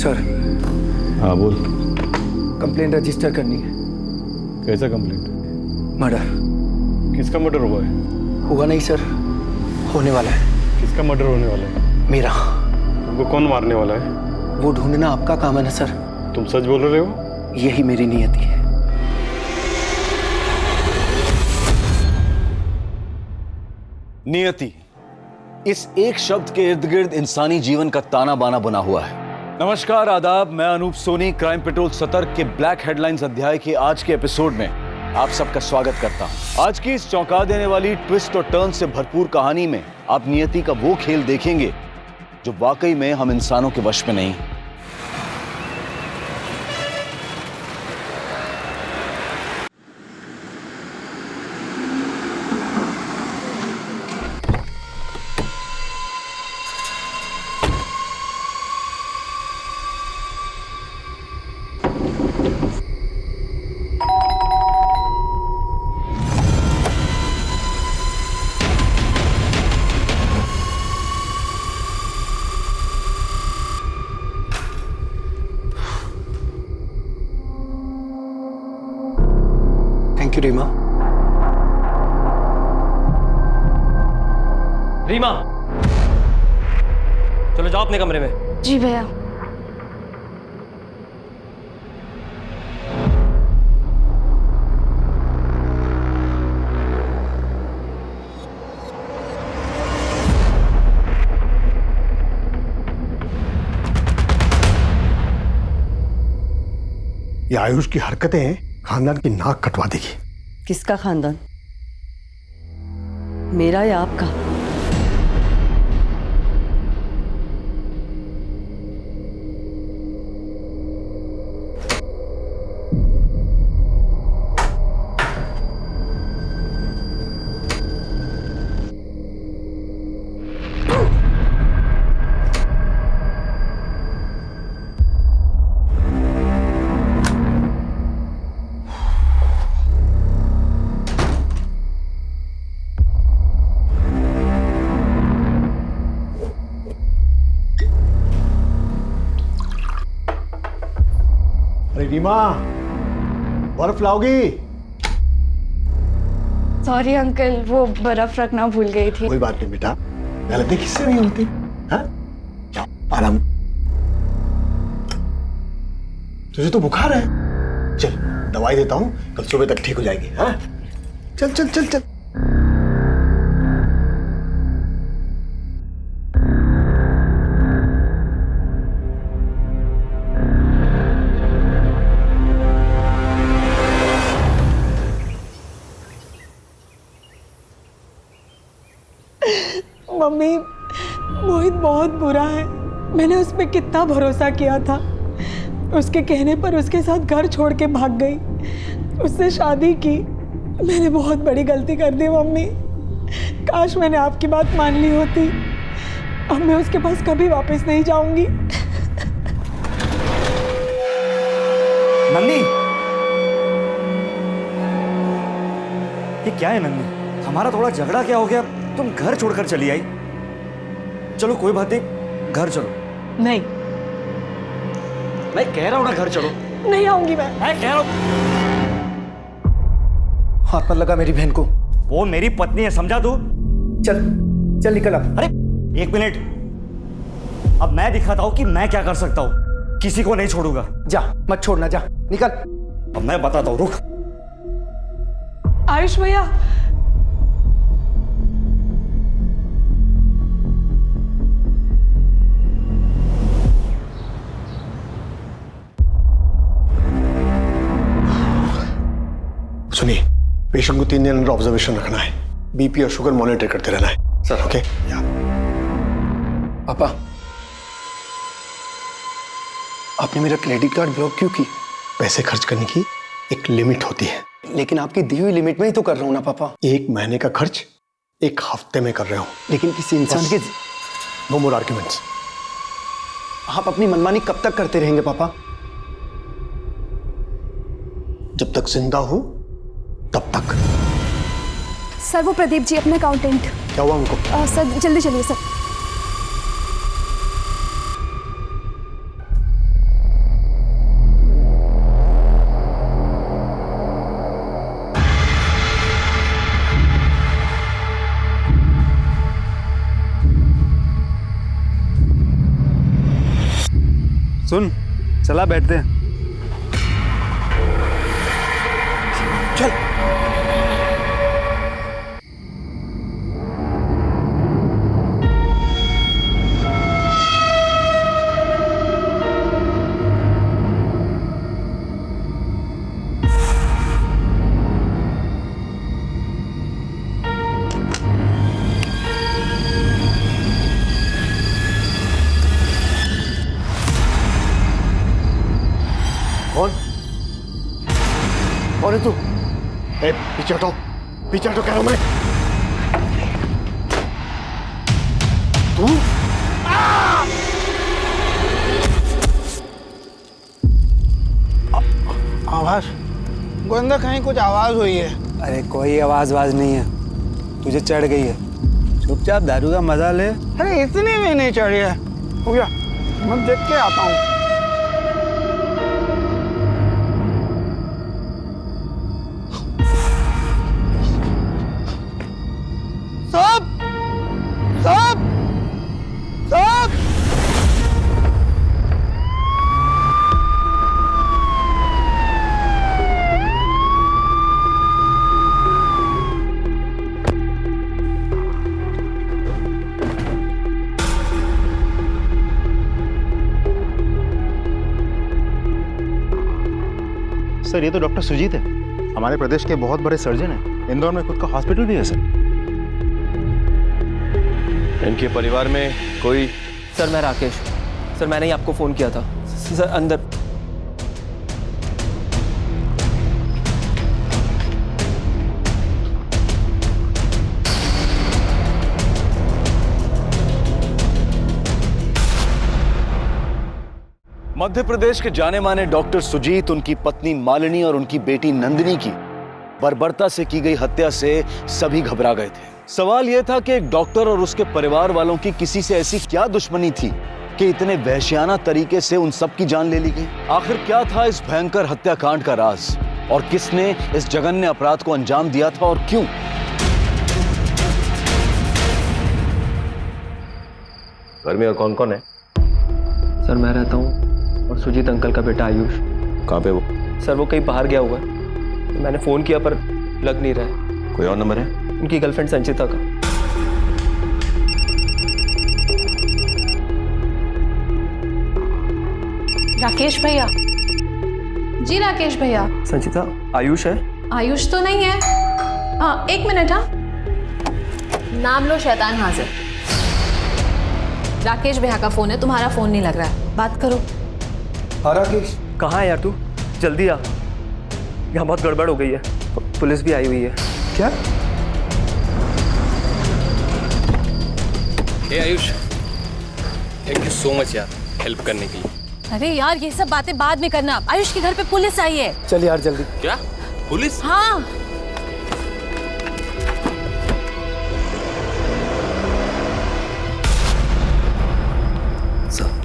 Sir, हाँ बोल। Complaint register करनी है। कैसा कंप्लेंट? मर्डर। किसका मर्डर हुआ है? हुआ नहीं सर, होने वाला है। किसका मर्डर होने वाला है? मेरा। तुमको कौन मारने वाला है? वो ढूंढना आपका काम है ना सर। तुम सच बोल रहे हो? यही मेरी नियति है। नियति, इस एक शब्द के इर्द गिर्द इंसानी जीवन का ताना बाना बना हुआ है। नमस्कार, आदाब, मैं अनूप सोनी क्राइम पेट्रोल सतर्क के ब्लैक हेडलाइंस अध्याय के आज के एपिसोड में आप सबका स्वागत करता हूं। आज की इस चौंका देने वाली ट्विस्ट और टर्न से भरपूर कहानी में आप नियति का वो खेल देखेंगे जो वाकई में हम इंसानों के वश में नहीं। Thank you Reema. रीमा, चलो जाओ अपने कमरे में। जी भैया। ये आयुष की हरकतें खानदान की नाक कटवा देगी। किसका खानदान? मेरा या आपका? अरे रीमा, बर्फ लाओगी? सॉरी अंकल, वो बर्फ रखना भूल गई थी। कोई बात नहीं बेटा, गलती किससे नहीं होती। हाँ, जाओ आराम। तुझे तो बुखार है, चल दवाई देता हूँ, कल सुबह तक ठीक हो जाएगी। हाँ, चल चल चल चल। मम्मी, मोहित बहुत बुरा है। मैंने उस पे कितना भरोसा किया था। उसके कहने पर उसके साथ घर छोड़ के भाग गई, उससे शादी की। मैंने बहुत बड़ी गलती कर दी मम्मी। काश मैंने आपकी बात मान ली होती। अब मैं उसके पास कभी वापस नहीं जाऊंगी। नंदी, ये क्या है नंदी? हमारा थोड़ा झगड़ा क्या हो गया, तुम घर छोड़कर चली आई। चलो कोई बात नहीं, घर चलो। नहीं, मैं कह रहा हूं ना, घर चलो। नहीं आऊंगी मैं कह रहा हूं। हाथ मत लगा मेरी बहन को। वो मेरी पत्नी है, समझा तू? चल चल निकल अब। अरे एक मिनट, अब मैं दिखाता हूं कि मैं क्या कर सकता हूं। किसी को नहीं छोड़ूंगा। जा, मत छोड़ना, जा निकल। अब मैं बताता हूं, रुक। आयुष भैया, सुनिए, पेशेंट को 3 दिन अंडर ऑब्जर्वेशन रखना है। बीपी और शुगर मॉनिटर करते रहना है सर। ओके पापा, आपने मेरा क्रेडिट कार्ड ब्लॉक क्यों की? पैसे खर्च करने की एक लिमिट होती है। लेकिन आपकी दी हुई लिमिट में ही तो कर रहा हूं ना पापा। 1 महीने का खर्च 1 हफ्ते में कर रहे हो। लेकिन किसी इंसान के नो मोर आर्ग्यूमेंट्स। आप अपनी मनमानी कब तक करते रहेंगे पापा? जब तक जिंदा हो तब तक। सर, वो प्रदीप जी अपने अकाउंटेंट। क्या हुआ उनको? सर जल्दी चलिए सर। सुन, चला बैठते हैं। चल। कौन? कौन है तू? ए, पीछे हटो, पीछे हटो कह रहा हूं मैं। तू? आवाज गोविंदा, कहीं कुछ आवाज हुई है? अरे कोई आवाज वाज नहीं है, तुझे चढ़ गई है। चुपचाप दारू का मजा ले। अरे इतनी भी नहीं चढ़ी है। हो गया, मैं देख के आता हूँ। साहब, साहब, साहब। सर, ये तो डॉक्टर सुजीत है, हमारे प्रदेश के बहुत बड़े सर्जन हैं। इंदौर में खुद का हॉस्पिटल भी है सर। इनके परिवार में कोई? सर मैं राकेश, सर मैंने ही आपको फ़ोन किया था। सर अंदर। मध्य प्रदेश के जाने माने डॉक्टर सुजीत, उनकी पत्नी मालिनी और उनकी बेटी नंदिनी की बर्बरता से की गई हत्या से सभी घबरा गए थे। सवाल यह था कि एक डॉक्टर और उसके परिवार वालों की किसी से ऐसी क्या दुश्मनी थी कि इतने वहशियाना तरीके से उन सब की जान ले ली गई। आखिर क्या था इस भयंकर हत्याकांड का राज, और किसने इस जघन्य अपराध को अंजाम दिया था और क्यों? घर में और कौन कौन है? सर मैं रहता हूँ और सुजीत अंकल का बेटा आयुष। कहाँ पे वो? सर वो कहीं बाहर गया हुआ है, मैंने फ़ोन किया पर लग नहीं रहा है। कोई और नंबर है? उनकी गर्लफ्रेंड संचिता का। राकेश भैया। जी राकेश भैया। संचिता, आयुष है? आयुष तो नहीं है। हाँ एक मिनट। हाँ नाम लो, शैतान हाजिर। राकेश भैया का फोन है, तुम्हारा फोन नहीं लग रहा है, बात करो। हाँ राकेश, कहाँ है यार तू? जल्दी आ, यहाँ बहुत गड़बड़ हो गई है, पुलिस भी आई हुई है। क्या? Hey Ayush, thank you so much यार हेल्प करने के लिए। अरे यार ये सब बातें बाद में करना, आयुष के घर पे पुलिस आई है। चल यार जल्दी। क्या पुलिस? हाँ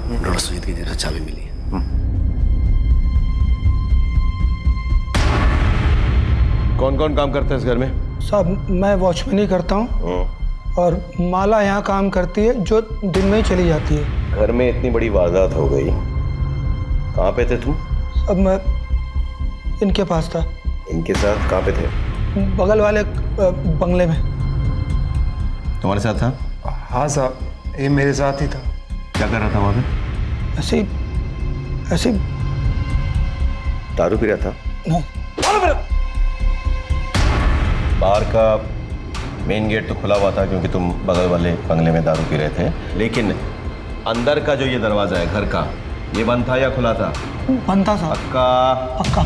डॉक्टर सुजीत की जगह चाबी मिली है। कौन कौन काम करता है इस घर में? साहब मैं वॉचमैनी करता हूँ और माला यहाँ काम करती है जो दिन में ही चली जाती है। घर में इतनी बड़ी वारदात हो गई, कहाँ पे थे तुम? अब मैं इनके पास था। इनके साथ कहाँ पे थे? बगल वाले बंगले में। तुम्हारे साथ था? हाँ साहब, ये मेरे साथ ही था। क्या कर रहा था वहाँ पे? ऐसे दारू पी रहा था? नहीं। बाहर का मेन गेट तो खुला हुआ था क्योंकि तुम बगल वाले बंगले में दारू पी रहे थे, लेकिन अंदर का जो ये दरवाजा है घर का, ये बंद था या खुला था? बंद था साहब। पक्का? पक्का।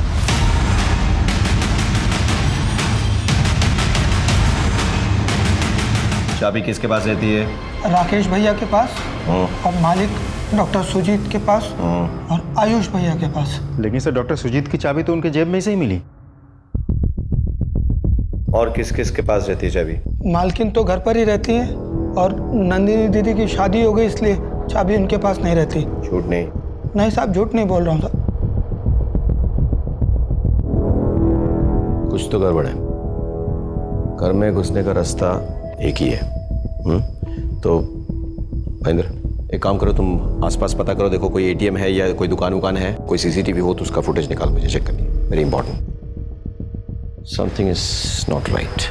चाबी किसके पास रहती है? राकेश भैया के पास और मालिक डॉक्टर सुजीत के पास और आयुष भैया के पास। लेकिन सर डॉक्टर सुजीत की चाबी तो उनके जेब में से ही मिली। और किस किस के पास रहती है चाबी? मालकिन तो घर पर ही रहती है और नंदिनी दीदी की शादी हो गई इसलिए चाबी उनके पास नहीं रहती। झूठ नहीं? नहीं साहब झूठ नहीं बोल रहा हूँ साहब। कुछ तो गड़बड़ है। घर में घुसने का रास्ता एक ही है। तो महेंद्र एक काम करो, तुम आसपास पता करो, देखो कोई एटीएम है या कोई दुकान वुकान है, कोई सीसीटीवी हो तो उसका फुटेज निकाल, मुझे चेक करनी, very important. Something is not right.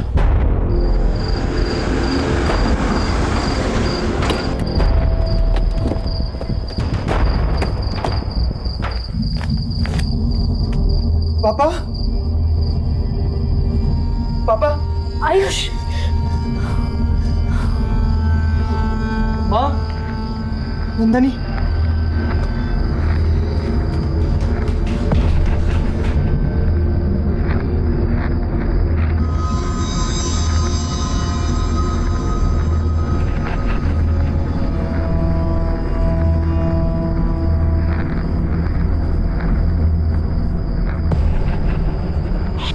पापा, पापा, आयुष, माँ, नंदनी,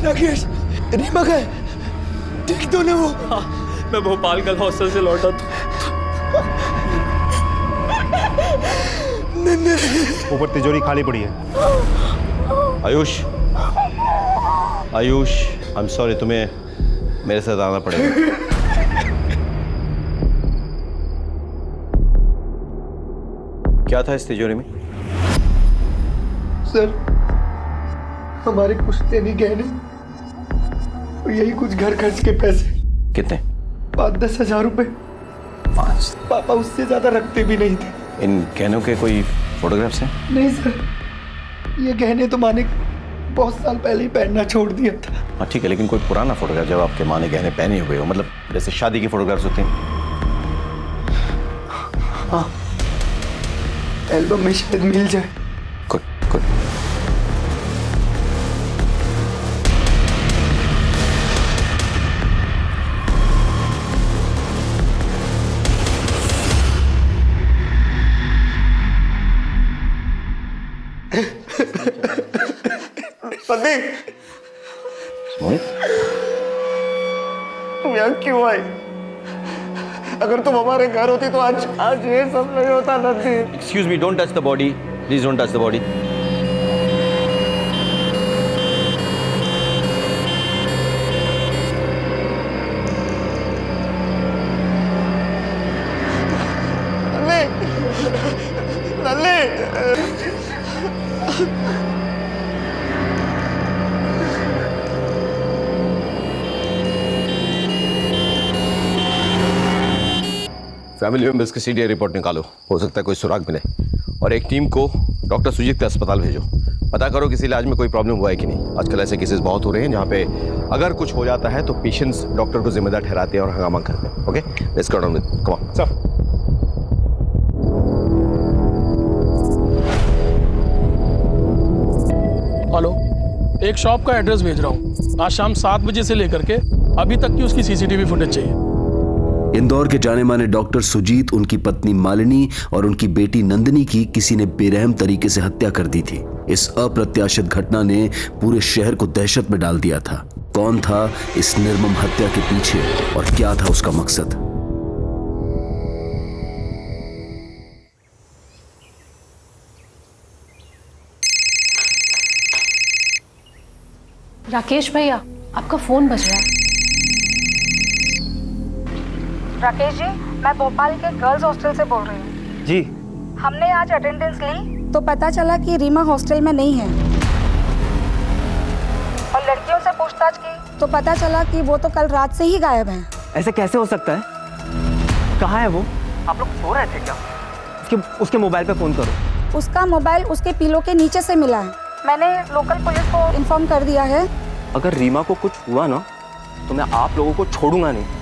राकेश, रीमा का है, ठीक तो नहीं वो? हाँ, मैं भोपाल कल हॉस्टल से लौटा था। ऊपर तिजोरी खाली पड़ी है। Ayush, Ayush, I am sorry, तुम्हें मेरे साथ आना पड़ेगा। क्या था इस तिजोरी में? सर, हमारे पुश्ते नहीं गहने और यही कुछ घर खर्च के पैसे। कितने? 5-10 हजार रुपए। पापा उससे ज्यादा रखते भी नहीं थे। इन गहनों के कोई फोटोग्राफ्स हैं? नहीं सर, ये गहने तो माने बहुत साल पहले ही पहनना छोड़ दिया था। हाँ ठीक है, लेकिन कोई पुराना फोटोग्राफ जब आपके माँ ने गहने पहने हुए हो, मतलब जैसे शादी की फोटोग्राफ्स होते हैं। हाँ, एल्बम में शायद मिल जाए। Good good. संदीप, मोहित, तुम यहाँ क्यों आए? अगर तुम हमारे घर होती तो आज ये सब नहीं होता Nandi. Excuse me, don't touch the body, please don't touch the body. Family members की सीडीआई रिपोर्ट निकालो, हो सकता है कोई सुराग मिले। और एक टीम को डॉक्टर सुजीत के अस्पताल भेजो, पता करो किसी इलाज में कोई प्रॉब्लम हुआ है कि नहीं। आजकल ऐसे केसेस बहुत हो रहे हैं जहाँ पे अगर कुछ हो जाता है तो पेशेंट्स डॉक्टर को जिम्मेदार ठहराते हैं और हंगामा करते हैं। Okay, let's go down with, come on sir. Hello, एक शॉप का एड्रेस भेज रहा हूँ। आज शाम 7 बजे से लेकर के अभी तक की उसकी सीसीटीवी फुटेज चाहिए। इंदौर के जाने माने डॉक्टर सुजीत, उनकी पत्नी मालिनी और उनकी बेटी नंदिनी की किसी ने बेरहम तरीके से हत्या कर दी थी। इस अप्रत्याशित घटना ने पूरे शहर को दहशत में डाल दिया था। कौन था इस निर्मम हत्या के पीछे और क्या था उसका मकसद? राकेश भैया, आपका फोन बज रहा है। राकेश जी, मैं भोपाल के गर्ल्स हॉस्टल से बोल रही हूँ। जी। हमने आज अटेंडेंस ली तो पता चला कि रीमा हॉस्टल में नहीं है, और लड़कियों से पूछताछ की तो पता चला कि वो तो कल रात से ही गायब है। ऐसे कैसे हो सकता है? कहाँ है वो? आप लोग सो रहे थे क्या? उसके मोबाइल पे फोन करो। उसका मोबाइल उसके पिलो के नीचे से मिला है। मैंने लोकल पुलिस को इन्फॉर्म कर दिया है। अगर रीमा को कुछ हुआ ना तो मैं आप लोगों को छोड़ूंगा नहीं।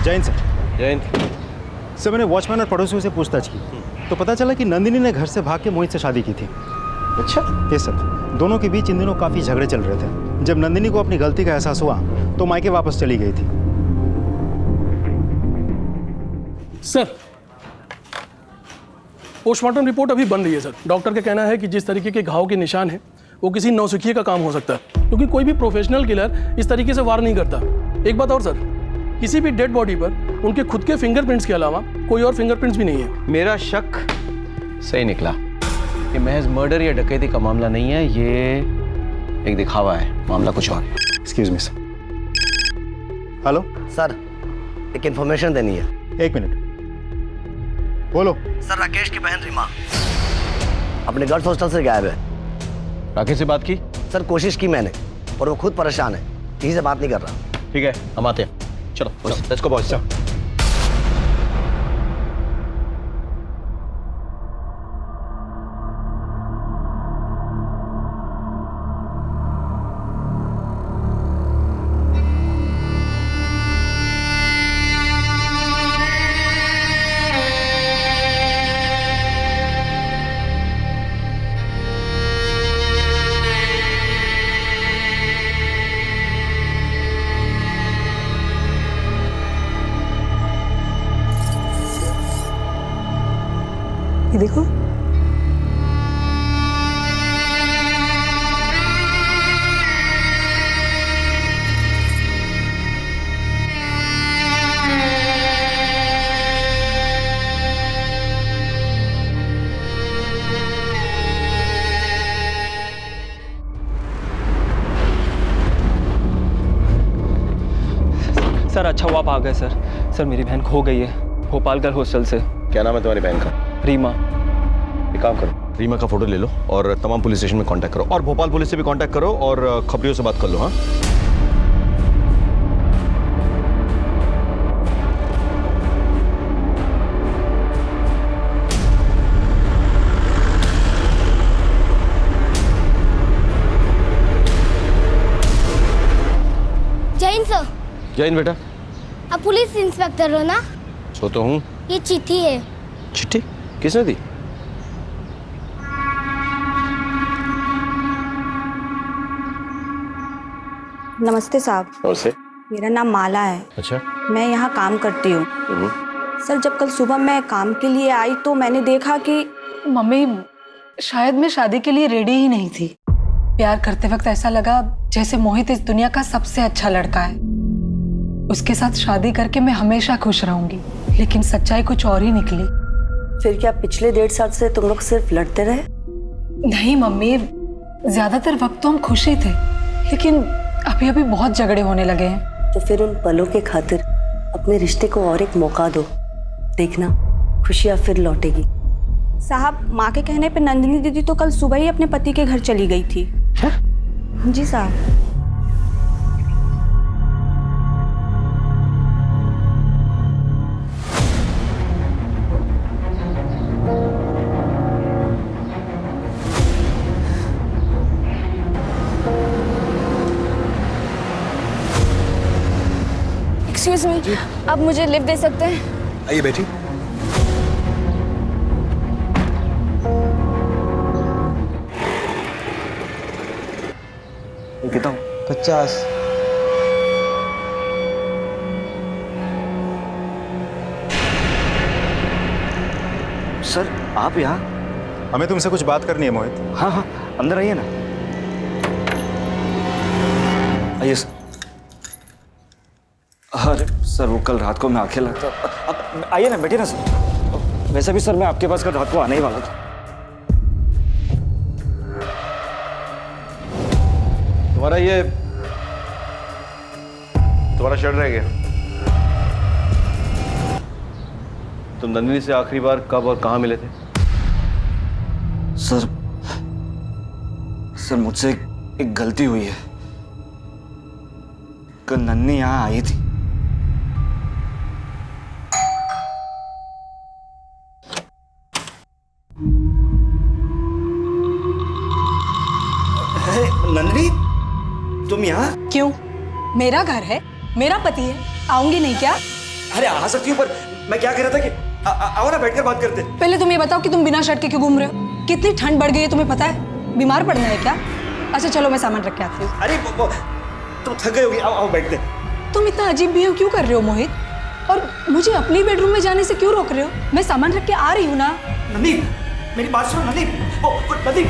जैन सर। जैन सर, मैंने वॉचमैन और पड़ोसियों से पूछताछ की तो पता चला कि नंदिनी ने घर से भाग के मोहित से शादी की थी। अच्छा? यस सर, दोनों के बीच इन दिनों काफ़ी झगड़े चल रहे थे। जब नंदिनी को अपनी गलती का एहसास हुआ तो मायके वापस चली गई थी। सर, पोस्टमार्टम रिपोर्ट अभी बन रही है सर। डॉक्टर का कहना है कि जिस तरीके के घाव के निशान हैं वो किसी नौसिखिए का काम हो सकता है, क्योंकि कोई भी प्रोफेशनल किलर इस तरीके से वार नहीं करता। एक बात और सर, किसी भी डेड बॉडी पर उनके खुद के फिंगरप्रिंट्स के अलावा कोई और फिंगरप्रिंट्स भी नहीं है। मेरा शक सही निकला। ये महज मर्डर या डकैती का मामला नहीं है, ये एक दिखावा है, मामला कुछ और है। Excuse me sir. Hello sir, एक इन्फॉर्मेशन देनी है। एक मिनट, बोलो। सर, राकेश की बहन रीमा अपने गर्ल्स हॉस्टल से गायब है। राकेश से बात की? सर, कोशिश की मैंने, और वो खुद परेशान है, किसी से बात नहीं कर रहा। ठीक है, हम आते हैं। चलो लेट्स गो बॉयज। ये देखो, सर, अच्छा हुआ आप आ गए सर। सर, मेरी बहन खो गई है भोपाल गर्ल हॉस्टल से। क्या नाम है तुम्हारी बहन का? रीमा। एक काम करो, रीमा का फोटो ले लो और तमाम पुलिस स्टेशन में कांटेक्ट करो, और भोपाल पुलिस से भी कांटेक्ट करो और खबरियों से बात कर लो। हाँ, जैन सर। जैन बेटा, आप पुलिस इंस्पेक्टर हो ना? सो तो हूँ। ये चिट्ठी है। चिट्ठी किसने दी? नमस्ते साहब। नमस्ते। मेरा नाम माला है। अच्छा। मैं यहाँ काम करती हूँ। सर, जब कल सुबह मैं काम के लिए आई तो मैंने देखा कि मम्मी, शायद मैं शादी के लिए रेडी ही नहीं थी। प्यार करते वक्त ऐसा लगा जैसे मोहित इस दुनिया का सबसे अच्छा लड़का है। उसके साथ शादी करके मैं हमेशा खुश रहूंगी, लेकिन सच्चाई कुछ और ही निकली। फिर क्या पिछले 1.5 साल से तुम लोग सिर्फ लड़ते रहे? नहीं मम्मी, ज्यादातर वक्त तो हम खुश ही थे, लेकिन अभी अभी बहुत झगड़े होने लगे हैं। तो फिर उन पलों के खातिर अपने रिश्ते को और एक मौका दो, देखना खुशियाँ फिर लौटेगी। साहब, माँ के कहने पे नंदिनी दीदी तो कल सुबह ही अपने पति के घर चली गई थी। जी साहब। एक्सक्यूज मी, आप मुझे लिफ्ट दे सकते हैं? आइए बेटी। कितना? 50। सर, आप यहाँ? हमें तुमसे कुछ बात करनी है मोहित। हाँ हाँ, अंदर आइए ना। आइए सर। अरे सर, वो कल रात को मैं आंखें लगता। अब आइए ना, बैठिए ना सर। वैसे भी सर, मैं आपके पास कल रात को आने ही वाला था। तुम्हारा शर्ट रह गया। तुम नंदिनी से आखिरी बार कब और कहाँ मिले थे? सर मुझसे एक गलती हुई है। कल नन्नी यहाँ आई थी। नंदिनी, तुम यहाँ? क्यों? मेरा घर है, मेरा पति है, आऊंगी नहीं क्या? अरे आ सकती हूँ, पर मैं क्या कह रहा था कि आओ ना, बैठकर बात करते। पहले तुम ये बताओ कि तुम बिना शर्ट के क्यों घूम रहे हो? कितनी ठंड बढ़ गई है तुम्हें पता है? बीमार पड़ना है क्या? अच्छा चलो, मैं सामान रख के आती हूँ। अरे तुम थक गई होगी, आओ बैठते। तुम इतना अजीब बिहेव क्यों कर रहे हो मोहित? और मुझे अपनी बेडरूम में जाने से क्यों रोक रहे हो? मैं सामान रख के आ रही हूँ ना। नंदी, मेरी बात सुनो नंदी। नंदी,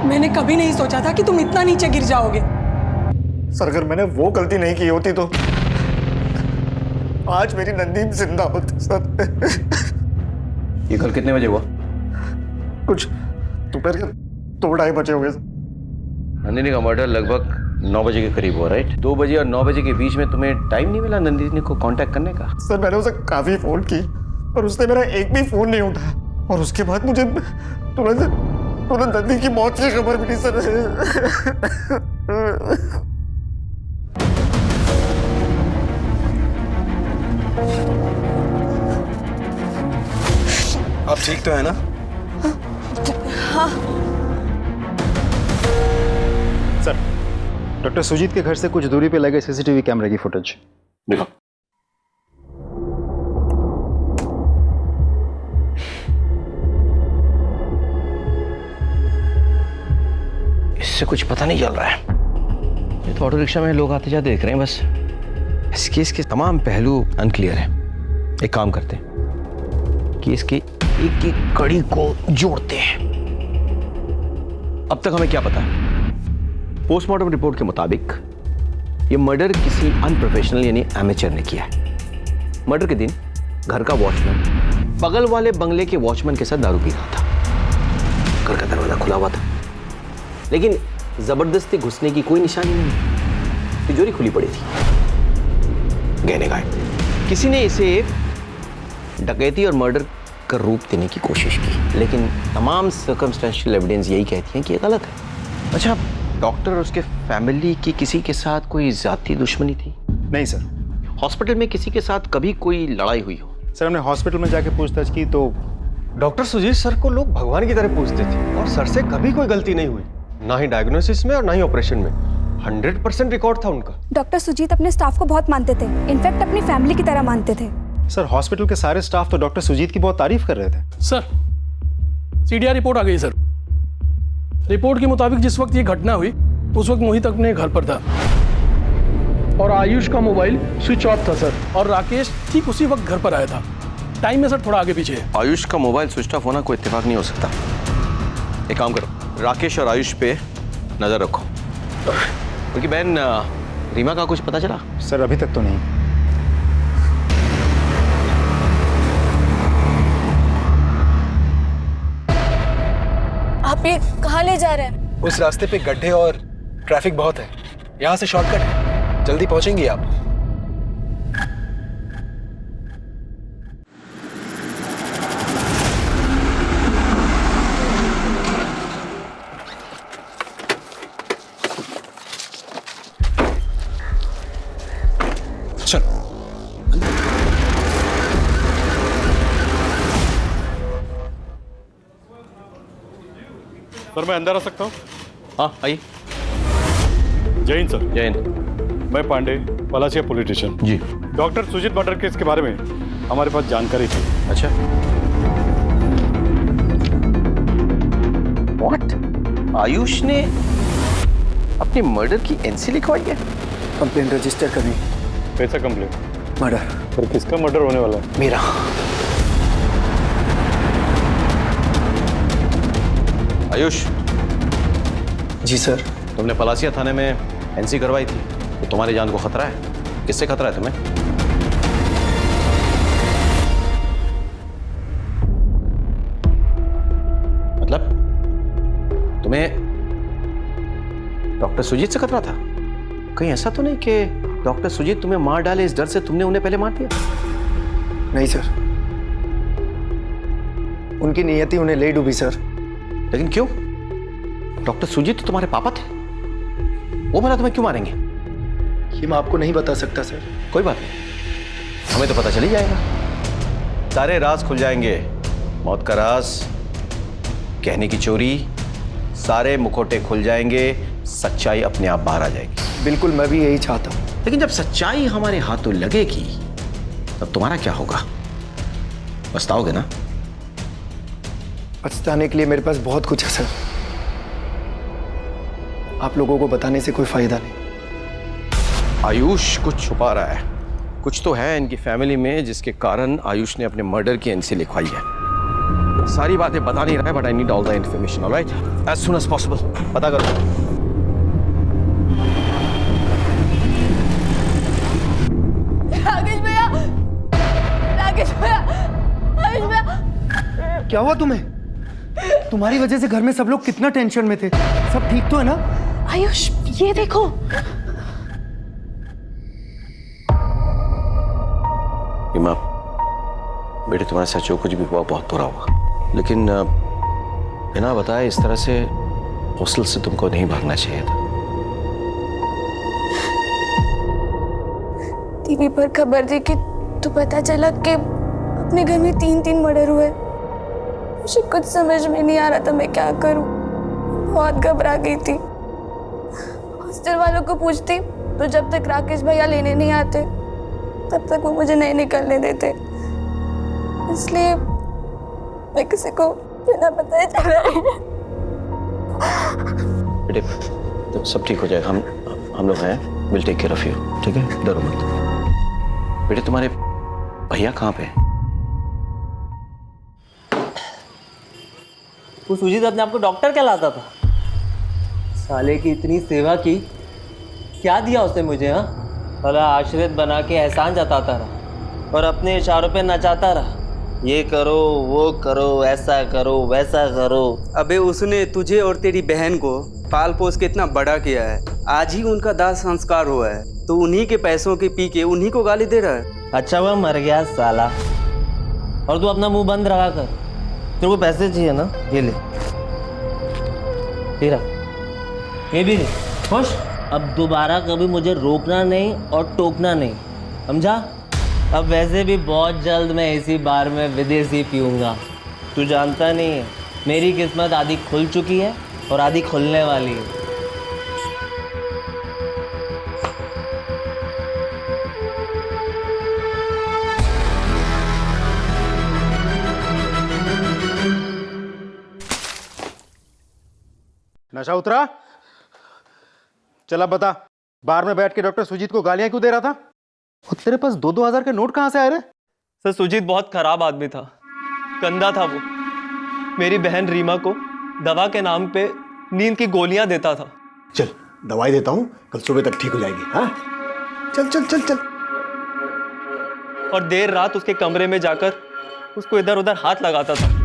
मैंने कभी नहीं सोचा था कि तुम इतना नीचे गिर जाओगे। सर अगर मैंने वो गलती नहीं की होती तो आज मेरी नंदी जिंदा होती सर। ये कल कितने बजे हुआ? कुछ दोपहर के 2-2:30 बजे हो गए सर। नंदिनी का मर्डर लगभग 9 बजे के करीब हुआ, राइट? 2 बजे और 9 बजे के बीच में तुम्हें टाइम नहीं मिला नंदिनी को कांटेक्ट करने का? सर मैंने उसे काफी फोन की पर उसने मेरा एक भी फोन नहीं उठाया और उसके बाद मुझे तुरंत नंदी की मौत की खबर मिली सर। आप ठीक तो है ना? हाँ। सर, डॉक्टर सुजीत के घर से कुछ दूरी पे लगे सीसीटीवी कैमरे की फुटेज देखो। इससे कुछ पता नहीं चल रहा है। ये तो ऑटो रिक्शा में लोग आते जाते देख रहे हैं बस। इस केस के तमाम पहलू अनक्लियर है। एक काम करते हैं कि इसकी एक एक कड़ी को जोड़ते हैं। अब तक हमें क्या पता है? पोस्टमार्टम रिपोर्ट के मुताबिक ये मर्डर किसी अनप्रोफेशनल यानी एमेचर ने किया है। मर्डर के दिन घर का वॉचमैन बगल वाले बंगले के वॉचमैन के साथ दारू पी रहा था। घर का दरवाजा खुला हुआ था, लेकिन जबरदस्ती घुसने की कोई निशानी नहीं। तिजोरी खुली पड़ी थी, गहने गायब। किसी ने इसे डकैती और मर्डर का रूप देने की कोशिश की, लेकिन तमाम सर्कमस्टेंशियल एविडेंस यही कहती हैं कि ये गलत है। अच्छा, डॉक्टर और उसके फैमिली की किसी के साथ कोई जाती दुश्मनी थी? नहीं सर। हॉस्पिटल में किसी के साथ कभी कोई लड़ाई हुई हो? सर हमने हॉस्पिटल में जाके पूछताछ की तो डॉक्टर सुजीत सर को लोग भगवान की तरह पूछते थे और सर से कभी कोई गलती नहीं हुई, ना ही डायग्नोसिस में और ना ही ऑपरेशन में। 100% रिकॉर्ड था उनका। डॉक्टर सुजीत अपने स्टाफ को बहुत मानते थे, इनफैक्ट अपनी फैमिली की तरह मानते थे। सर हॉस्पिटल के सारे स्टाफ तो डॉक्टर सुजीत की बहुत तारीफ कर रहे थे। सर, सीडीआर रिपोर्ट आ गई सर। रिपोर्ट के मुताबिक जिस वक्त ये घटना हुई उस वक्त मोहित अपने घर पर था और आयुष का मोबाइल स्विच ऑफ था सर, और राकेश ठीक उसी वक्त घर पर आया था। टाइम में सर थोड़ा आगे पीछे है। आयुष का मोबाइल स्विच ऑफ होना कोई इत्तेफाक नहीं हो सकता। एक काम करो, राकेश और आयुष पे नजर रखो। क्योंकि बहन रीमा का कुछ पता चला? सर अभी तक तो नहीं। आप ये कहाँ ले जा रहे हैं? उस रास्ते पे गड्ढे और ट्रैफिक बहुत है, यहाँ से शॉर्टकट है, जल्दी पहुंचेंगी आप। चलो। सर मैं अंदर आ सकता हूँ? हाँ आइए। जय हिंद सर। जय हिंद। मैं पांडे, पलासिया पुलिस स्टेशन। जी। डॉक्टर सुजीत मर्डर केस के बारे में हमारे पास जानकारी थी। अच्छा। व्हाट? आयुष ने अपनी मर्डर की एनसी लिखवाई है? कंप्लेंट रजिस्टर करनी। कैसा कंप्लेंट? मर्डर। पर किसका मर्डर होने वाला है? मेरा। आयुष। जी सर। तुमने पलासिया थाने में एनसी करवाई थी, तो तुम्हारी जान को खतरा है। किससे खतरा है तुम्हें? मतलब तुम्हें डॉक्टर सुजीत से खतरा था? कहीं ऐसा तो नहीं कि डॉक्टर सुजीत तुम्हें मार डाले, इस डर से तुमने उन्हें पहले मार दिया? नहीं सर, उनकी नियति उन्हें ले डूबी सर। लेकिन क्यों? डॉक्टर सुजीत तो तुम्हारे पापा थे, वो भला तुम्हें क्यों मारेंगे? ये मैं आपको नहीं बता सकता सर। कोई बात नहीं, हमें तो पता चल ही जाएगा। सारे राज खुल जाएंगे। मौत का राज, कहने की चोरी, सारे मुखौटे खुल जाएंगे, सच्चाई अपने आप बाहर आ जाएगी। बिल्कुल, मैं भी यही चाहता हूँ। लेकिन जब सच्चाई हमारे हाथों लगेगी तब तुम्हारा क्या होगा? पछताओगे ना? पछताने के लिए मेरे पास बहुत कुछ है सर। आप लोगों को बताने से कोई फायदा नहीं। आयुष कुछ छुपा रहा है। कुछ तो है इनकी फैमिली में जिसके कारण आयुष ने अपने मर्डर की एनसी लिखवाई है। सारी बातें बता नहीं रहा है, but I need all the information, alright? As soon as possible पता करो। क्या हुआ तुम्हें? तुम्हारी वजह से घर में सब लोग कितना टेंशन में थे। सब ठीक तो है ना? आयुष ये देखो। रीमा, बेटे तुम्हारे साथ जो कुछ भी हुआ बहुत बुरा हुआ, लेकिन बिना बताए इस तरह से हॉस्टल से तुमको नहीं भागना चाहिए था। टीवी पर खबर देखी तो पता चला कि अपने घर में 3 मर्डर हुए। मुझे कुछ समझ में नहीं आ रहा था मैं क्या करूं। बहुत घबरा गई थी। हॉस्टल वालों को पूछती तो जब तक राकेश भैया लेने नहीं आते तब तक वो मुझे नहीं निकलने देते। इसलिए मैं किसी को बिना बताए चला गया। बेटे तो सब ठीक हो जाएगा। हम लोग हैं, will take care of you, ठीक है? डरो मत। बेटे तुम्हारे भैया कहाँ पे हैं? वो सुजीत अपने आप को डॉक्टर कहलाता था। साले की इतनी सेवा की, क्या दिया उसने मुझे? हाँ, साला आश्रित बना के एहसान जताता रहा और अपने इशारों पे नचाता रहा। ये करो, वो करो, ऐसा करो, वैसा करो। अबे उसने तुझे और तेरी बहन को पाल पोस के इतना बड़ा किया है। आज ही उनका दाह संस्कार हुआ है तो उन्हीं के पैसों के पी के उन्हीं को गाली दे रहा है। अच्छा वह मर गया साला, और तू अपना मुंह बंद रखा कर। तेरे को पैसे चाहिए ना, ये ले, तेरा ये भी ले, खुश। अब दोबारा कभी मुझे रोकना नहीं और टोकना नहीं, समझा? अब वैसे भी बहुत जल्द मैं इसी बार में विदेशी पीऊँगा। तू जानता नहीं है, मेरी किस्मत आधी खुल चुकी है और आधी खुलने वाली है। नशा उतरा? चला बता, बार में बैठ के डॉक्टर सुजीत को गालियां क्यों दे रहा था? और तेरे पास 2-2 हजार के नोट कहां से आए रे? सर सुजीत बहुत खराब आदमी था, गंदा था वो। मेरी बहन रीमा को दवा के नाम पे नींद की गोलियां देता था। चल दवाई देता हूँ, कल सुबह तक ठीक हो जाएगी। हाँ चल चल चल चल। और देर रात उसके कमरे में जाकर उसको इधर उधर हाथ लगाता था।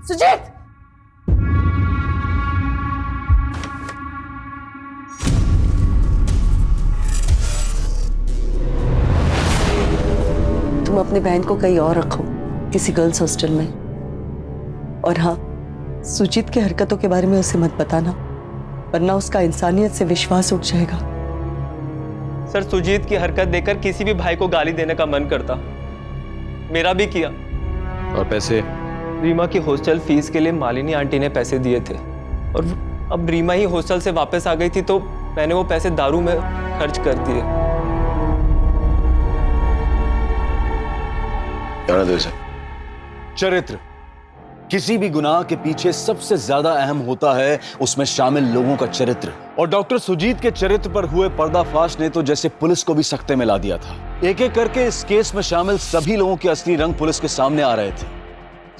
सुजीत! तुम अपनी बहन को कहीं और रखो, किसी गर्ल्स हॉस्टल में। और हाँ, सुजीत की हरकतों के बारे में उसे मत बताना, वरना उसका इंसानियत से विश्वास उठ जाएगा। सर सुजीत की हरकत देखकर किसी भी भाई को गाली देने का मन करता, मेरा भी किया। और पैसे? रीमा की हॉस्टल फीस के लिए मालिनी आंटी ने पैसे दिए थे, और अब रीमा ही हॉस्टल से वापस आ गई थी तो मैंने वो पैसे दारू में खर्च कर दिए। चरित्र, किसी भी गुनाह के पीछे सबसे ज्यादा अहम होता है उसमें शामिल लोगों का चरित्र। और डॉक्टर सुजीत के चरित्र पर हुए पर्दाफाश ने तो जैसे पुलिस को भी सकते में ला दिया था। एक एक करके इस केस में शामिल सभी लोगों के असली रंग पुलिस के सामने आ रहे थे।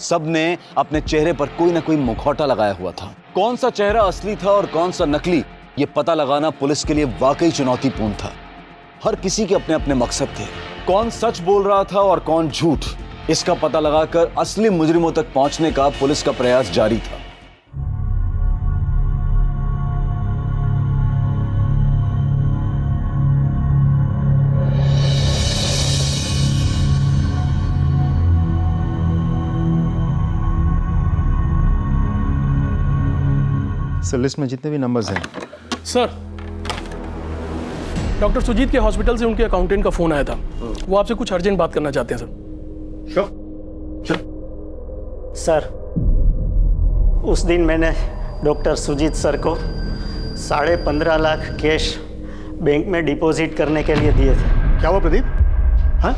सब ने अपने चेहरे पर कोई ना कोई मुखौटा लगाया हुआ था। कौन सा चेहरा असली था और कौन सा नकली, ये पता लगाना पुलिस के लिए वाकई चुनौतीपूर्ण था। हर किसी के अपने अपने मकसद थे। कौन सच बोल रहा था और कौन झूठ, इसका पता लगाकर असली मुजरिमों तक पहुंचने का पुलिस का प्रयास जारी था। सर लिस्ट में जितने भी नंबर्स हैं। सर, डॉक्टर सुजीत के हॉस्पिटल से उनके अकाउंटेंट का फोन आया था। वो आपसे कुछ अर्जेंट बात करना चाहते हैं सर। सर, उस दिन मैंने डॉक्टर सुजीत सर को 15.5 लाख कैश बैंक में डिपॉजिट करने के लिए दिए थे। क्या हुआ प्रदीप? हाँ,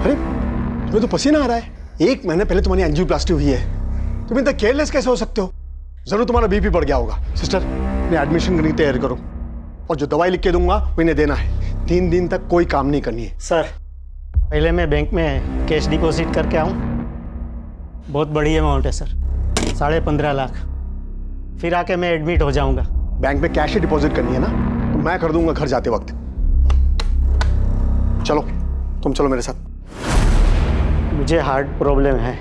अरे तुम्हें तो पसीना आ रहा है। 1 महीने पहले तुम्हारी एंजियोप्लास्टी हुई है, तुम इतना केयरलेस कैसे हो सकते हो? जरूर तुम्हारा बीपी बढ़ गया होगा। सिस्टर, मैं एडमिशन करने की तैयारी करो, और जो दवाई लिख के दूंगा वो इन्हें देना है। 3 दिन तक कोई काम नहीं करनी है। सर, पहले मैं बैंक में कैश डिपॉजिट करके आऊँ। बहुत बड़ी अमाउंट है सर, 15.5 लाख। फिर आके मैं एडमिट हो जाऊंगा। बैंक में कैश ही डिपॉजिट करनी है ना, तो मैं कर दूंगा घर जाते वक्त। चलो, तुम चलो मेरे साथ। मुझे हार्ट प्रॉब्लम है,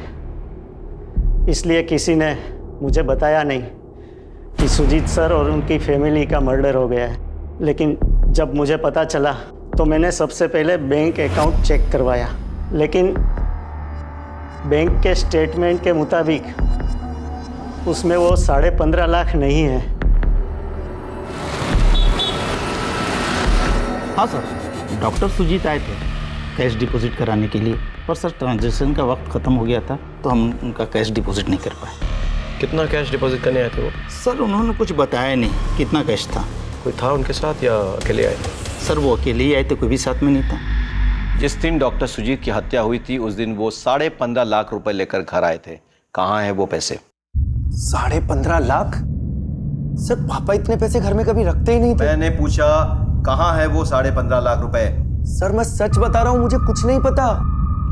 इसलिए किसी ने मुझे बताया नहीं कि सुजीत सर और उनकी फैमिली का मर्डर हो गया है। लेकिन जब मुझे पता चला तो मैंने सबसे पहले बैंक अकाउंट चेक करवाया, लेकिन बैंक के स्टेटमेंट के मुताबिक उसमें वो 15.5 लाख नहीं है। हाँ सर, डॉक्टर सुजीत आए थे कैश डिपॉजिट कराने के लिए, पर सर ट्रांजैक्शन का वक्त ख़त्म हो गया था तो हम उनका कैश डिपॉजिट नहीं कर पाए। कितना कैश डिपॉजिट करने आए थे वो? सर उन्होंने कुछ बताया नहीं कितना कैश था। कोई था उनके साथ या अकेले आए थे? सर वो अकेले ही आए थे, कोई भी साथ में नहीं था। जिस दिन डॉक्टर सुजीत की हत्या हुई थी उस दिन वो 15.5 लाख रुपए लेकर घर आए थे। कहाँ है वो पैसे? 15.5 लाख? सर पापा इतने पैसे घर में कभी रखते ही नहीं थे। मैंने पूछा कहाँ है वो 15.5 लाख रुपए? सर मैं सच बता रहा हूँ, मुझे कुछ नहीं पता।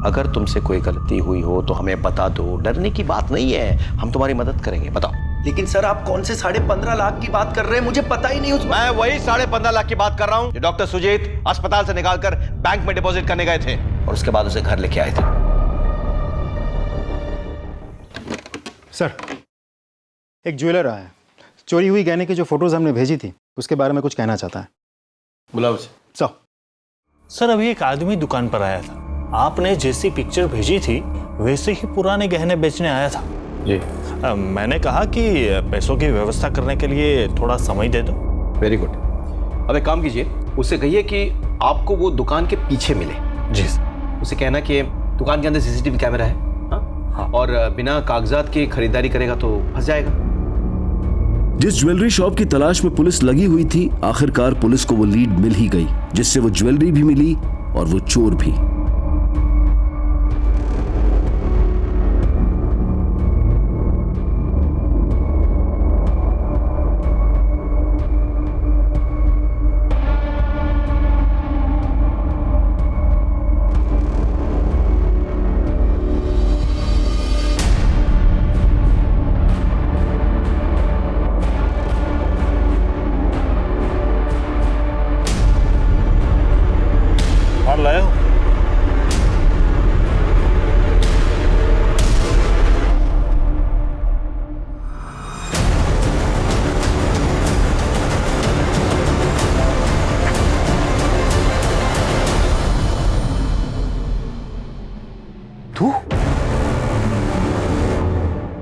अगर तुमसे कोई गलती हुई हो तो हमें बता दो, डरने की बात नहीं है, हम तुम्हारी मदद करेंगे। बताओ। लेकिन सर आप कौन से 15.5 लाख की बात कर रहे हैं? मुझे पता ही नहीं। मैं वही 15.5 लाख की बात कर रहा हूँ जो डॉक्टर सुजीत अस्पताल से निकालकर बैंक में डिपॉजिट करने गए थे और उसके बाद उसे घर लेके आए थे। सर, एक ज्वेलर आया है, चोरी हुई गहने की जो फोटोज हमने भेजी थी उसके बारे में कुछ कहना चाहता है। बुलाओ उसे। सर अभी एक आदमी दुकान पर आया था, आपने जैसी पिक्चर भेजी थी वैसे ही पुराने गहने बेचने आया था जी। मैंने कहा कि पैसों की व्यवस्था करने के लिए थोड़ा समय दे दो। Very good. अब एक काम कीजिए, उससे कहिए कि आपको वो दुकान के पीछे मिले। जी। उसे कहना कि दुकान के अंदर सीसीटीवी कैमरा है। हाँ? और बिना कागजात के खरीदारी करेगा तो फंस जाएगा। जिस ज्वेलरी शॉप की तलाश में पुलिस लगी हुई थी, आखिरकार पुलिस को वो लीड मिल ही गई, जिससे वो ज्वेलरी भी मिली और वो चोर भी। लाया हो?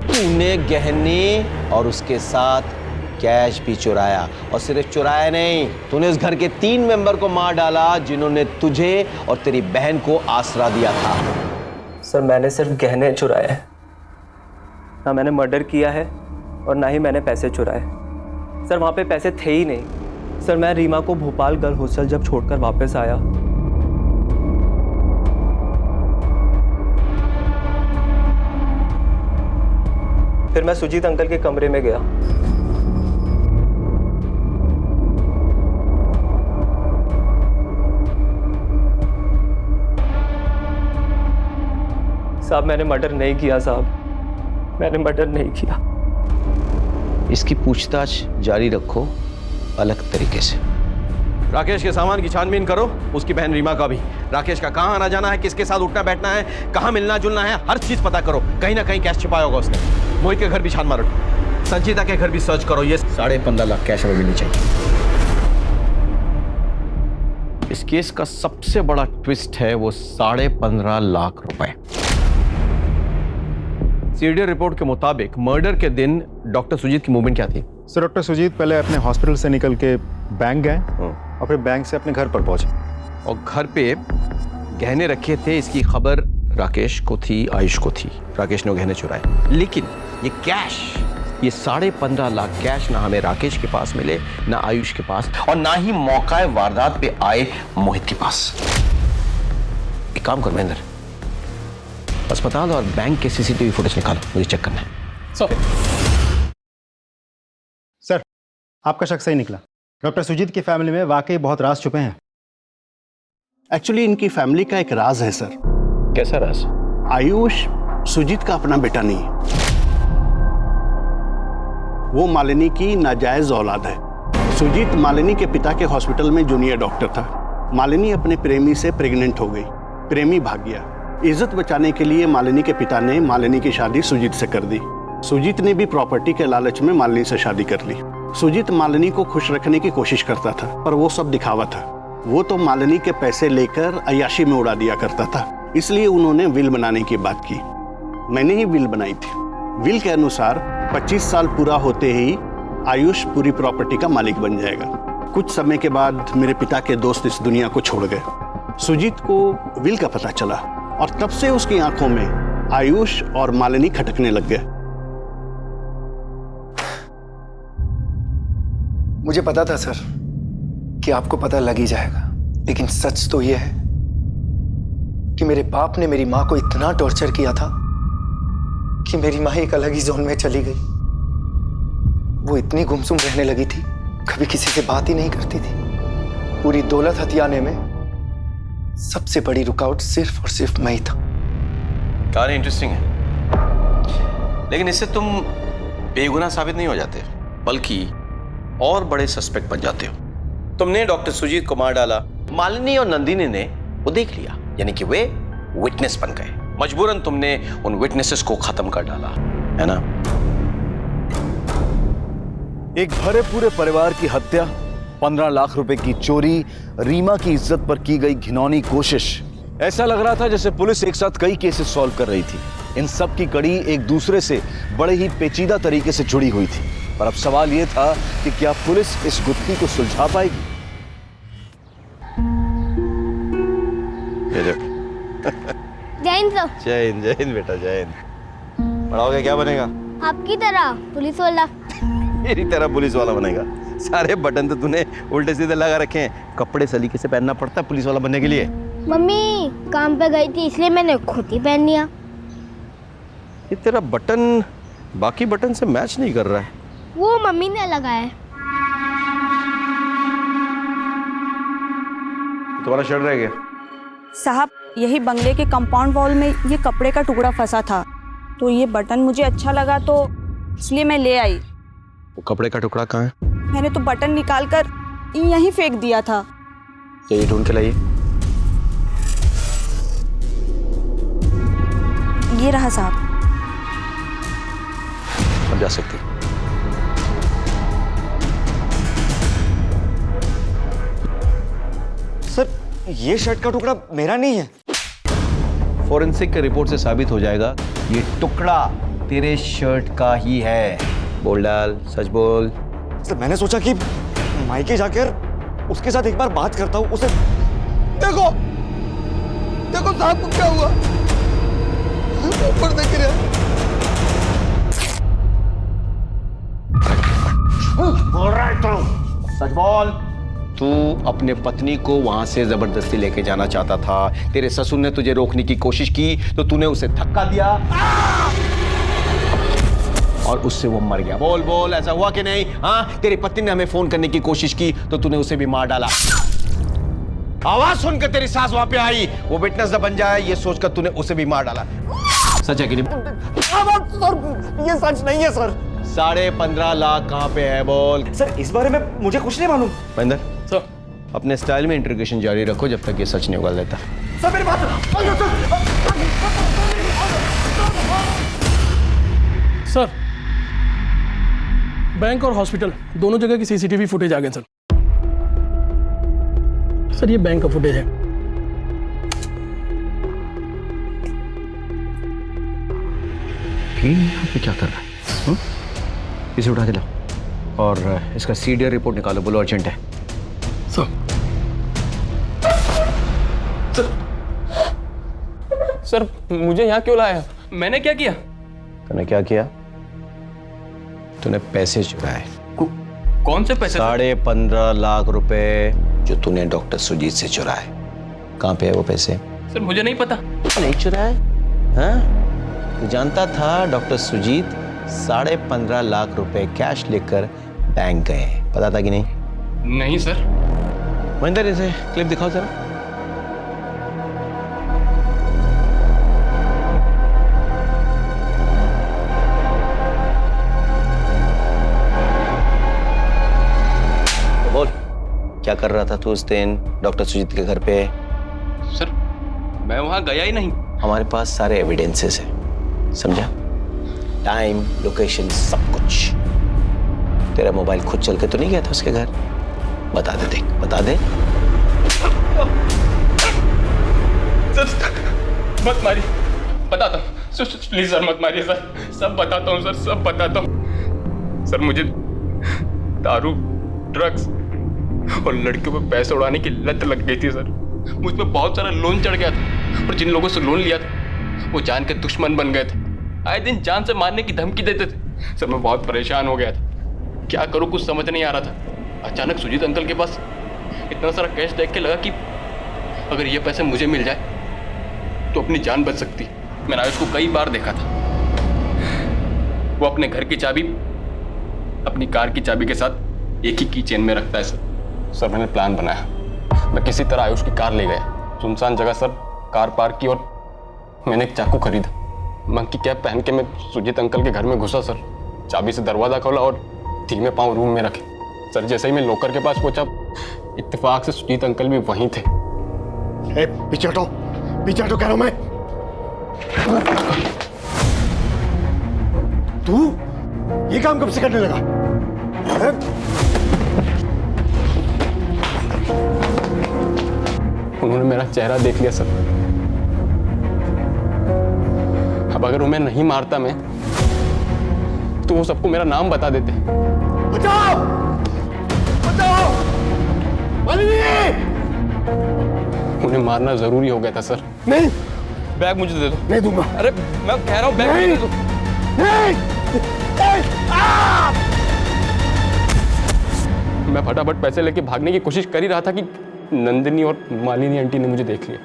तूने गहने और उसके साथ कैश भी चुराया, और सिर्फ चुराया नहीं, तूने उस घर के 3 मेंबर को मार डाला जिन्होंने तुझे और तेरी बहन को आसरा दिया था। सर मैंने सिर्फ गहने चुराए हैं, ना मैंने मर्डर किया है और ना ही मैंने पैसे चुराए। सर वहाँ पे पैसे थे ही नहीं। सर मैं रीमा को भोपाल गर्ल हॉस्टल जब छोड़कर वापस आया, फिर मैं सुजीत अंकल के कमरे में गया। साहब मैंने मर्डर नहीं किया साहब, मैंने मर्डर नहीं किया। इसकी पूछताछ जारी रखो अलग तरीके से। राकेश के सामान की छानबीन करो, उसकी बहन रीमा का भी। राकेश का कहाँ आना जाना है, किसके साथ उठना बैठना है, कहाँ मिलना जुलना है, हर चीज पता करो। कहीं ना कहीं कैश छिपाया होगा उसने। मोहित के घर भी छान मारो, संजीता के घर भी सर्च करो। ये 15.5 लाख कैश हमें मिलनी चाहिए। इस केस का सबसे बड़ा ट्विस्ट है वो 15.5 लाख रुपए। सीडीआर रिपोर्ट के मुताबिक मर्डर के दिन डॉक्टर सुजीत की मूवमेंट क्या थी? सर डॉक्टर सुजीत पहले अपने हॉस्पिटल से निकल के बैंक गए और फिर बैंक से अपने घर पर पहुंचे, और घर पे गहने रखे थे इसकी खबर राकेश को थी, आयुष को थी। राकेश ने वो गहने चुराए, लेकिन ये कैश, ये 15.5 लाख कैश ना हमें राकेश के पास मिले, ना आयुष के पास, और ना ही मौका वारदात पे आए मोहित के पास। एक काम करो महेंद्र, अस्पताल और बैंक के सीसीटीवी फुटेज निकालो, मुझे चेक करना है। सर आपका शक सही निकला। डॉक्टर सुजीत की फैमिली में वाकई बहुत राज छुपे हैं। एक्चुअली इनकी फैमिली का एक राज है सर। कैसा राज? आयुष सुजीत का अपना बेटा नहीं है, वो मालिनी की नाजायज औलाद है। सुजीत मालिनी के पिता के हॉस्पिटल में जूनियर डॉक्टर था, मालिनी अपने प्रेमी से प्रेग्नेंट हो गई। प्रेमी भाग गया। इज्जत बचाने के लिए मालिनी के पिता ने मालिनी की शादी सुजीत से कर दी। सुजीत ने भी प्रॉपर्टी के लालच में मालिनी से शादी कर ली। सुजीत मालिनी को खुश रखने की कोशिश करता था, पर वो सब दिखावा था। वो तो मालिनी के पैसे लेकर अय्याशी में उड़ा दिया करता था। इसलिए उन्होंने विल बनाने की बात की। मैंने ही विल बनाई थी। विल के अनुसार 25 साल पूरा होते ही आयुष पूरी प्रॉपर्टी का मालिक बन जाएगा। कुछ समय के बाद मेरे पिता के दोस्त इस दुनिया को छोड़ गए। सुजीत को विल का पता चला और तब से उसकी आंखों में आयुष और मालिनी खटकने लग गए। मुझे पता था सर कि आपको पता लग ही जाएगा, लेकिन सच तो यह है कि मेरे बाप ने मेरी मां को इतना टॉर्चर किया था कि मेरी मां एक अलग ही जोन में चली गई। वो इतनी गुमसुम रहने लगी थी, कभी किसी से बात ही नहीं करती थी। पूरी दौलत हथियाने में सबसे बड़ी रुकावट सिर्फ और सिर्फ मैं ही था। कहानी इंटरेस्टिंग है, लेकिन इससे तुम बेगुनाह साबित नहीं हो जाते, बल्कि और बड़े सस्पेक्ट बन जाते हो। तुमने डॉक्टर सुजीत को मार डाला, मालिनी और नंदिनी ने वो देख लिया, यानी कि वे विटनेस बन गए। मजबूरन तुमने उन विटनेसेस को खत्म कर डाला, है ना? एक भरे पूरे परिवार की हत्या, 15 लाख रुपए की चोरी, रीमा की इज्जत पर की गई घिनौनी कोशिश। ऐसा लग रहा था जैसे पुलिस एक साथ कई केसेस सॉल्व कर रही थी। इन सब की कड़ी एक दूसरे से बड़े ही पेचीदा तरीके से जुड़ी हुई थी। पर अब सवाल यह था कि क्या पुलिस इस गुत्थी को सुलझा पाएगी? जय हिंद सर। जय हिंद बेटा, जय हिंद। बड़ा होके क्या बनेगा? आपकी तरह पुलिस वाला। मेरी तरह पुलिस वाला बनेगा? सारे बटन तो तूने उल्टे सीधे लगा रखे हैं। कपड़े सलीके से पहनना पड़ता है पुलिस वाला बनने के लिए। मम्मी काम पे गई थी इसलिए मैंने खुद ही पहन लिया। ये तेरा बटन बाकी बटन से मैच नहीं कर रहा है। वो मम्मी ने लगाया है। तुम्हारा शर्ट रह गया। साहब यही बंगले के कंपाउंड वॉल में ये कपड़े का टुकड़ा फंसा था, तो ये बटन मुझे अच्छा लगा तो इसलिए मैं ले आई। वो कपड़े का टुकड़ा कहाँ है? मैंने तो बटन निकाल कर यहीं फेंक दिया था। ये ढूंढ के लाइए। ये रहा साहब। अब जा सकती। सर ये शर्ट का टुकड़ा मेरा नहीं है। फोरेंसिक के रिपोर्ट से साबित हो जाएगा ये टुकड़ा तेरे शर्ट का ही है। बोल डाल, सच बोल। सर मैंने सोचा कि मायके जाकर उसके साथ एक बार बात करता हूँ। उसे देखो देखो साहब को क्या हुआ, ऊपर देख रहे। बोल रहा है तू, सच बोल। तू अपने पत्नी को वहां से जबरदस्ती लेके जाना चाहता था। तेरे ससुर ने तुझे रोकने की कोशिश की तो तूने उसे धक्का दिया और उससे वो मर गया। बोल बोल, ऐसा हुआ कि नहीं? हाँ, तेरी पत्नी ने हमें फोन करने की कोशिश की तो तूने उसे भी मार डाला। आवाज सुनकर तेरी सास वहां पे आई, वो विटनेस न बन जाए ये सोचकर तूने उसे भी मार डाला। सच है कि नहीं? सर ये सच नहीं है सर। 15.5 लाख कहाँ पे है बोल? सर इस बारे में मुझे कुछ नहीं मालूम। महेंद्र सर, अपने स्टाइल में इंट्रोगेशन जारी रखो जब तक ये सच नहीं उगल देता। सर मेरी बात सर, बैंक और हॉस्पिटल दोनों जगह की सीसीटीवी फुटेज आ गए सर। सर ये बैंक का फुटेज है। यहाँ पे क्या कर रहा है? इसे उठा के लाओ और इसका सीडीआर रिपोर्ट निकालो, बोलो अर्जेंट है। सर मुझे यहाँ क्यों लाया? मैंने क्या किया? तूने क्या किया? तूने पैसे चुराए। कौन से पैसे? 15.5 लाख रुपए जो तूने डॉक्टर सुजीत से चुराए। कहाँ पे है वो पैसे? सर मुझे नहीं पता। नहीं चुराए? हाँ? तू जानता था डॉक्टर सुजीत 15.5 लाख रुपए कैश लेकर बैंक गए, पता था कि नहीं? नहीं सर। महेंद्र इसे क्लिप दिखाओ जरा। क्या कर रहा था तू उस दिन डॉक्टर सुजीत के घर पे? सर मैं वहां गया ही नहीं। हमारे पास सारे एविडेंसेस हैं, समझा? टाइम, लोकेशन, सब कुछ। तेरा मोबाइल खुद चल के तो नहीं गया था उसके घर? बता दे, देख बता दे। सर मत मारिए, बताता हूँ। प्लीज सर मत मारिए सर, सब बताता हूँ सर, सब बताता हूँ। सर मुझे दारू, ड्रग्स और लड़कियों पे पैसे उड़ाने की लत लग गई थी सर। मुझ पे बहुत सारा लोन चढ़ गया था और जिन लोगों से लोन लिया था वो जान के दुश्मन बन गए थे। आए दिन जान से मारने की धमकी देते थे। सर मैं बहुत परेशान हो गया था, क्या करूँ कुछ समझ नहीं आ रहा था। अचानक सुजीत अंकल के पास इतना सारा कैश देख के लगा कि अगर ये पैसे मुझे मिल जाए तो अपनी जान बच सकती। मैंने आयुष को कई बार देखा था, वो अपने घर की चाबी अपनी कार की चाबी के साथ एक ही की चेन में रखता है सर। मैंने प्लान बनाया, मैं किसी तरह आयुष की कार ले गया, सुनसान जगह सर कार पार्क की और मैंने एक चाकू खरीदा। मंकी कैप पहन के मैं सुजीत अंकल के घर में घुसा सर, चाबी से दरवाज़ा खोला और धीमे पाँव रूम में रखे। सर जैसे ही मैं लॉकर के पास पहुंचा, इत्तेफाक से सुजीत अंकल भी वहीं थे। पीछे हटो कह रहा हूं मैं। तू ये काम कब से करने लगा? उन्होंने मेरा चेहरा देख लिया सर। अब अगर उन्हें नहीं मारता मैं तो वो सबको मेरा नाम बता देते। बचाओ! बचाओ! उन्हें मारना जरूरी हो गया था सर। नहीं, बैग मुझे दे दो। नहीं दूंगा। अरे मैं कह रहा हूँ बैग मुझे दे दो। मैं फटाफट पैसे लेके भागने की कोशिश कर ही रहा था कि नंदिनी और मालिनी आंटी ने मुझे देख लिया।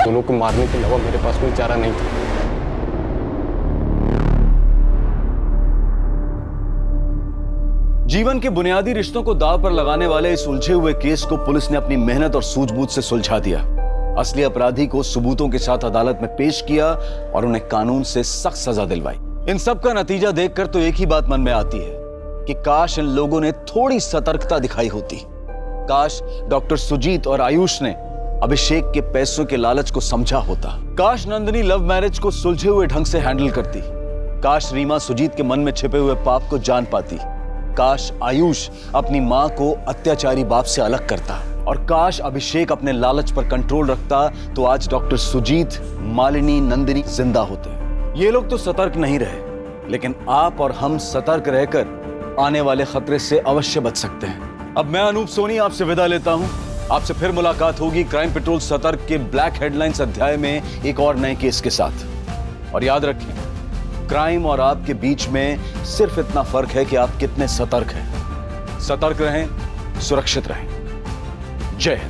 दोनों को मारने के अलावा मेरे पास कोई चारा नहीं था। जीवन के बुनियादी रिश्तों को दांव पर लगाने वाले इस उलझे हुए केस को पुलिस ने अपनी मेहनत और सूझबूझ से सुलझा दिया। असली अपराधी को सबूतों के साथ अदालत में पेश किया और उन्हें कानून से सख्त सजा दिलवाई। इन सब का नतीजा देखकर तो एक ही बात मन में आती है कि काश इन लोगों ने थोड़ी सतर्कता दिखाई होती। काश डॉक्टर सुजीत और आयुष ने अभिषेक के पैसों के लालच को समझा होता। काश नंदिनी लव मैरिज को सुलझे हुए ढंग से हैंडल करती। काश रीमा सुजीत के मन में छिपे हुए पाप को जान पाती। काश आयुष अपनी मां को अत्याचारी बाप से अलग करता। और काश अभिषेक अपने लालच पर कंट्रोल रखता तो आज डॉक्टर सुजीत, मालिनी, नंदिनी जिंदा होते। ये लोग तो सतर्क नहीं रहे, लेकिन आप और हम सतर्क रहकर आने वाले खतरे से अवश्य बच सकते हैं। अब मैं अनूप सोनी आपसे विदा लेता हूं। आपसे फिर मुलाकात होगी क्राइम पेट्रोल सतर्क के ब्लैक हेडलाइंस अध्याय में एक और नए केस के साथ। और याद रखें, क्राइम और आपके बीच में सिर्फ इतना फर्क है कि आप कितने सतर्क हैं। सतर्क रहें, सुरक्षित रहें। जय हिंद।